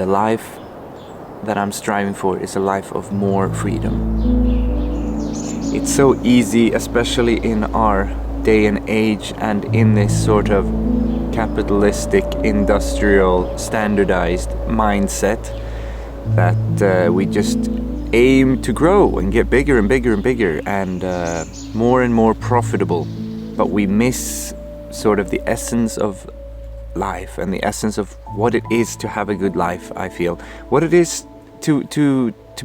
the life that I'm striving for is a life of more freedom. It's so easy, especially in our day and age and in this sort of capitalistic, industrial, standardized mindset, that we just aim to grow and get bigger and bigger and bigger and more profitable. But we miss sort of the essence of life and the essence of what it is to have a good life, I feel. What it is to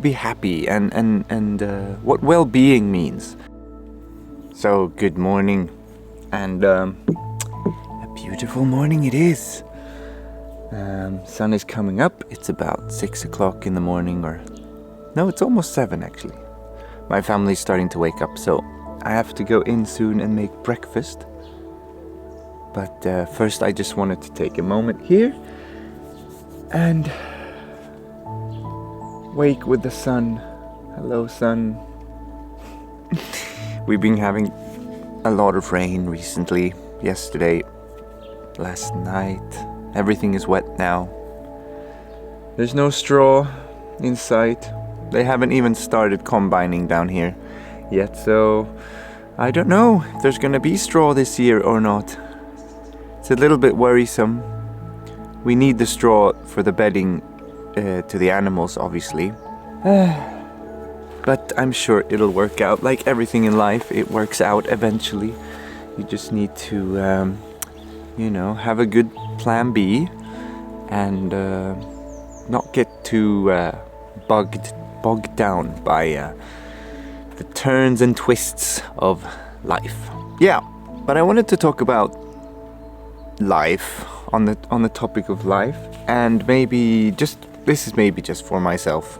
be happy and what well-being means. So good morning, and a beautiful morning it is. Sun is coming up. It's about 6 o'clock in the morning, or no, it's almost 7 actually. My family's starting to wake up, so I have to go in soon and make breakfast. But first I just wanted to take a moment here and wake with the sun. Hello, sun. We've been having a lot of rain recently. Yesterday, last night. Everything is wet now. There's no straw in sight. They haven't even started combining down here yet, so I don't know if there's gonna be straw this year or not. It's a little bit worrisome. We need the straw for the bedding to the animals, obviously. But I'm sure it'll work out. Like everything in life, it works out eventually. You just need to, have a good plan B and not get too bogged down by the turns and twists of life. Yeah, but I wanted to talk about life on the topic of life, and this is maybe just for myself.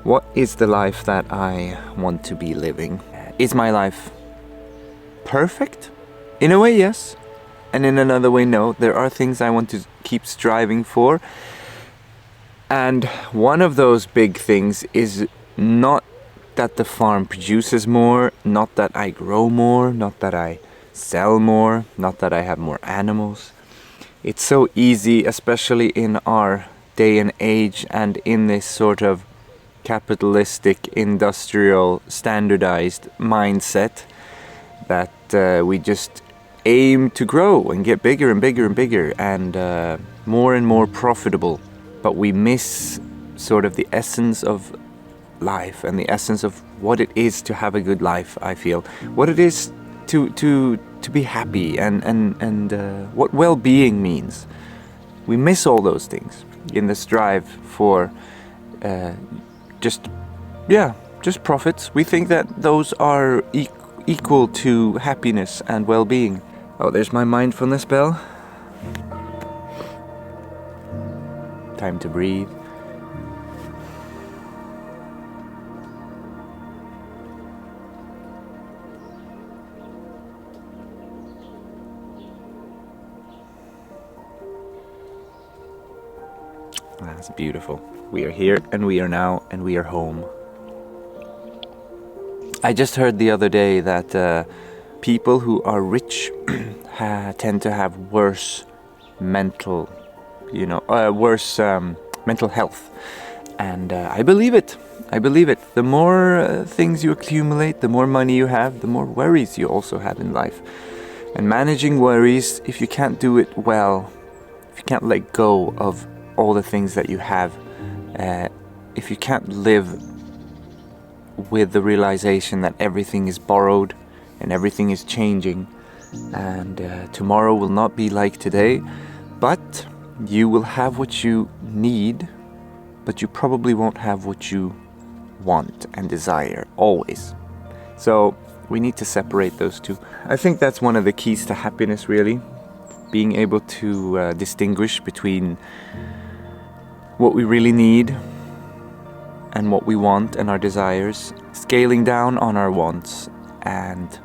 What is the life that I want to be living? Is my life perfect? In a way, yes. And in another way, no. There are things I want to keep striving for. And one of those big things is not that the farm produces more, not that I grow more, not that I sell more, not that I have more animals. It's so easy, especially in our day and age and in this sort of capitalistic, industrial, standardized mindset, that we just aim to grow and get bigger and bigger and bigger and more profitable. But we miss sort of the essence of life and the essence of what it is to have a good life, I feel. What it is to be happy and what well-being means. We miss all those things in the strive for just profits. We think that those are equal to happiness and well-being. Oh, there's my mindfulness bell. Time to breathe. That's beautiful. We are here and we are now and we are home. I just heard the other day that people who are rich tend to have worse mental health. And I believe it. The more things you accumulate, the more money you have, the more worries you also have in life. And managing worries, if you can't do it well, if you can't let go of all the things that you have, if you can't live with the realization that everything is borrowed and everything is changing, and tomorrow will not be like today, but you will have what you need, but you probably won't have what you want and desire always. So we need to separate those two. I think that's one of the keys to happiness, really. Being able to distinguish between what we really need and what we want and our desires, scaling down on our wants and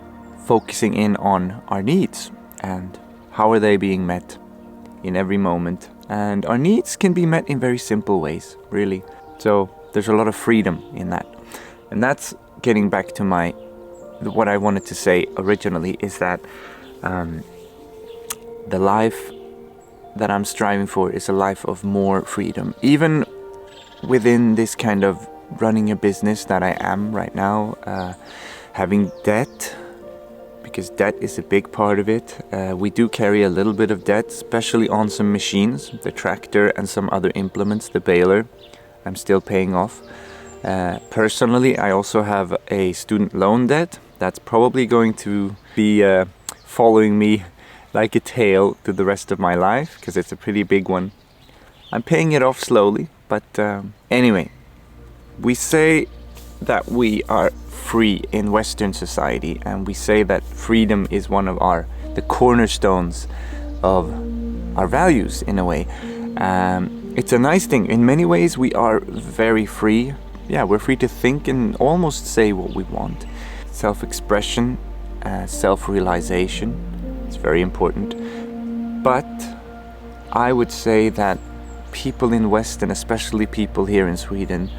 focusing in on our needs and how are they being met in every moment. And our needs can be met in very simple ways, really. So there's a lot of freedom in that. And that's getting back to what I wanted to say originally, is that the life that I'm striving for is a life of more freedom. Even within this kind of running a business that I am right now, having debt, because debt is a big part of it. We do carry a little bit of debt, especially on some machines, the tractor and some other implements, the baler. I'm still paying off. Personally, I also have a student loan debt that's probably going to be following me like a tail through the rest of my life, because it's a pretty big one. I'm paying it off slowly, but anyway, we say that we are free in Western society, and we say that freedom is one of the cornerstones of our values in a way. It's a nice thing. In many ways, we are very free. Yeah, we're free to think and almost say what we want. Self-expression, self-realization, it's very important. But I would say that people in West, and especially people here in Sweden,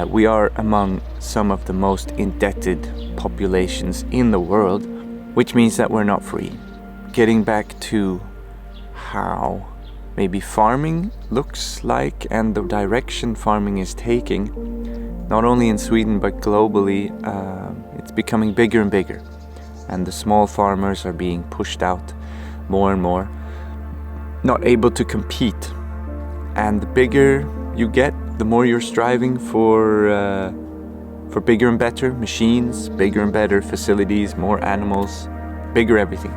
we are among some of the most indebted populations in the world, which means that we're not free. Getting back to how maybe farming looks like and the direction farming is taking, not only in Sweden but globally, it's becoming bigger and bigger, and the small farmers are being pushed out more and more, not able to compete. And the bigger you get, the more you're striving for bigger and better machines, bigger and better facilities, more animals, bigger everything.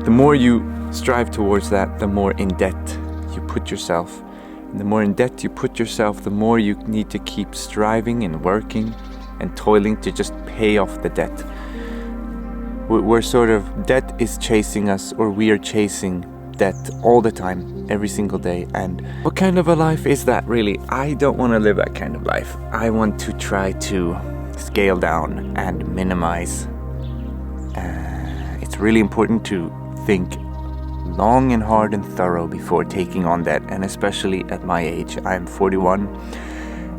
The more you strive towards that, the more in debt you put yourself. And the more in debt you put yourself, the more you need to keep striving and working and toiling to just pay off the debt. We're sort of, debt is chasing us, or we are chasing debt all the time, every single day. And what kind of a life is that, really? I don't want to live that kind of life. I want to try to scale down and minimize. It's really important to think long and hard and thorough before taking on debt, and especially at my age. I'm 41,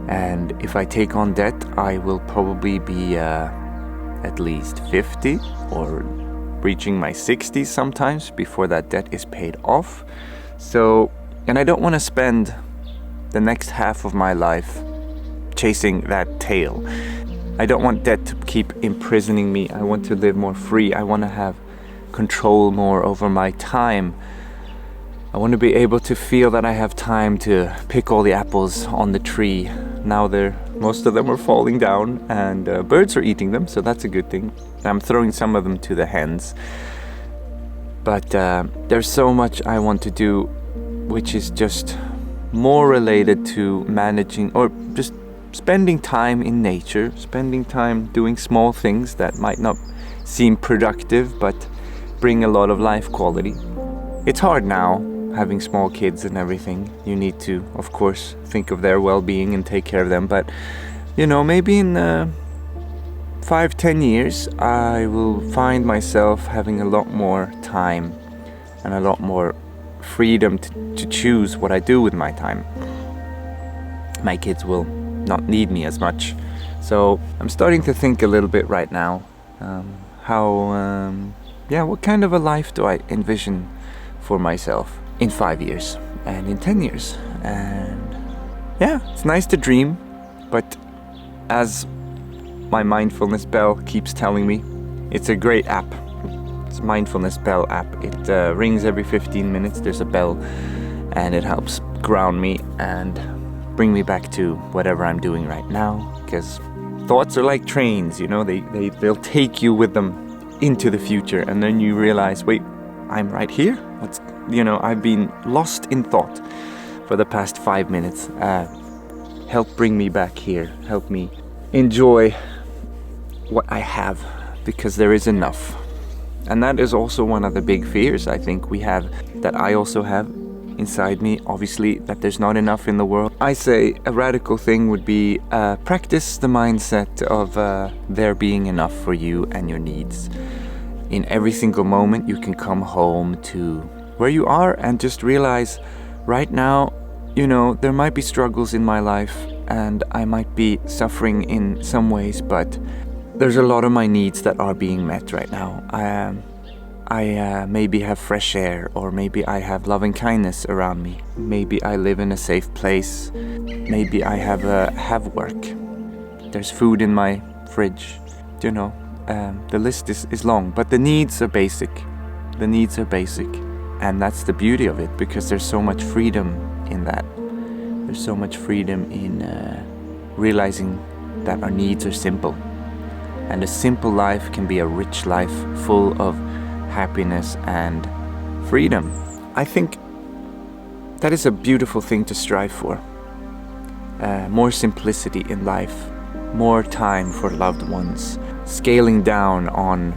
and if I take on debt, I will probably be at least 50 or reaching my 60s sometimes before that debt is paid off. So, and I don't want to spend the next half of my life chasing that tail. I don't want debt to keep imprisoning me. I want to live more free. I want to have control more over my time. I want to be able to feel that I have time to pick all the apples on the tree. Now most of them are falling down, and birds are eating them, so that's a good thing. I'm throwing some of them to the hens. But there's so much I want to do, which is just more related to managing, or just spending time in nature, spending time doing small things that might not seem productive, but bring a lot of life quality. It's hard now, having small kids and everything. You need to, of course, think of their well-being and take care of them. But, maybe in 5-10 years, I will find myself having a lot more time and a lot more freedom to choose what I do with my time. My kids will not need me as much. So I'm starting to think a little bit right now, what kind of a life do I envision for myself in 5 years and in 10 years? And yeah, it's nice to dream, but as my Mindfulness Bell keeps telling me, it's a great app. It's Mindfulness Bell app. It rings every 15 minutes. There's a bell, and it helps ground me and bring me back to whatever I'm doing right now. Because thoughts are like trains, they'll take you with them into the future, and then you realize, wait, I'm right here. I've been lost in thought for the past 5 minutes. Help bring me back here. Help me enjoy what I have, because there is enough. And that is also one of the big fears I think we have, that I also have inside me, obviously, that there's not enough in the world. I say a radical thing would be practice the mindset of there being enough for you and your needs. In every single moment you can come home to where you are and just realize, right now, there might be struggles in my life and I might be suffering in some ways, but there's a lot of my needs that are being met right now. I maybe have fresh air, or maybe I have love and kindness around me. Maybe I live in a safe place. Maybe I have work. There's food in my fridge. You know, the list is long, but the needs are basic. The needs are basic, and that's the beauty of it, because there's so much freedom in that. There's so much freedom in realizing that our needs are simple, and a simple life can be a rich life full of happiness and freedom. I think that is a beautiful thing to strive for. More simplicity in life, more time for loved ones, scaling down on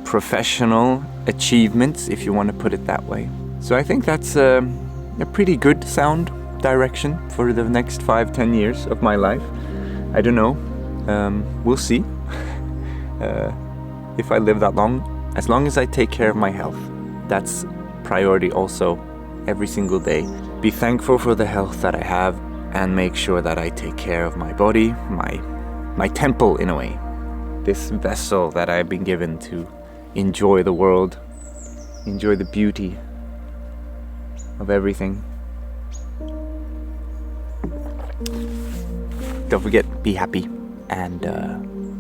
professional achievements, if you want to put it that way. So I think that's a pretty good sound direction for the next 5-10 years of my life. I don't know. We'll see if I live that long. As long as I take care of my health, that's priority also every single day. Be thankful for the health that I have, and make sure that I take care of my body, my temple in a way. This vessel that I've been given to enjoy the world, enjoy the beauty of everything. Don't forget, be happy, and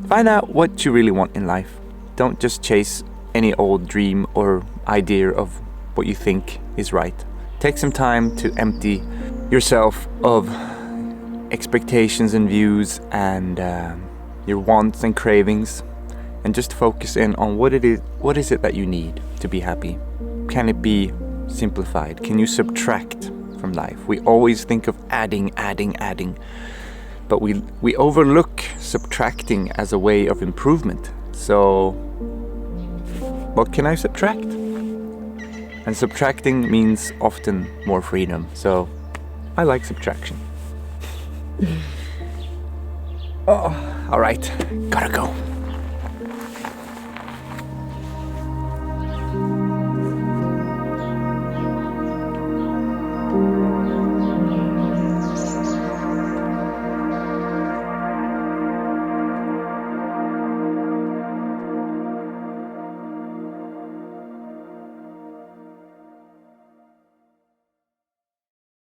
find out what you really want in life. Don't just chase any old dream or idea of what you think is right. Take some time to empty yourself of expectations and views and your wants and cravings, and just focus in on what is it that you need to be happy. Can it be simplified? Can you subtract from life? We always think of adding, but we overlook subtracting as a way of improvement. So what can I subtract? And subtracting means often more freedom. So I like subtraction. Oh, all right, gotta go.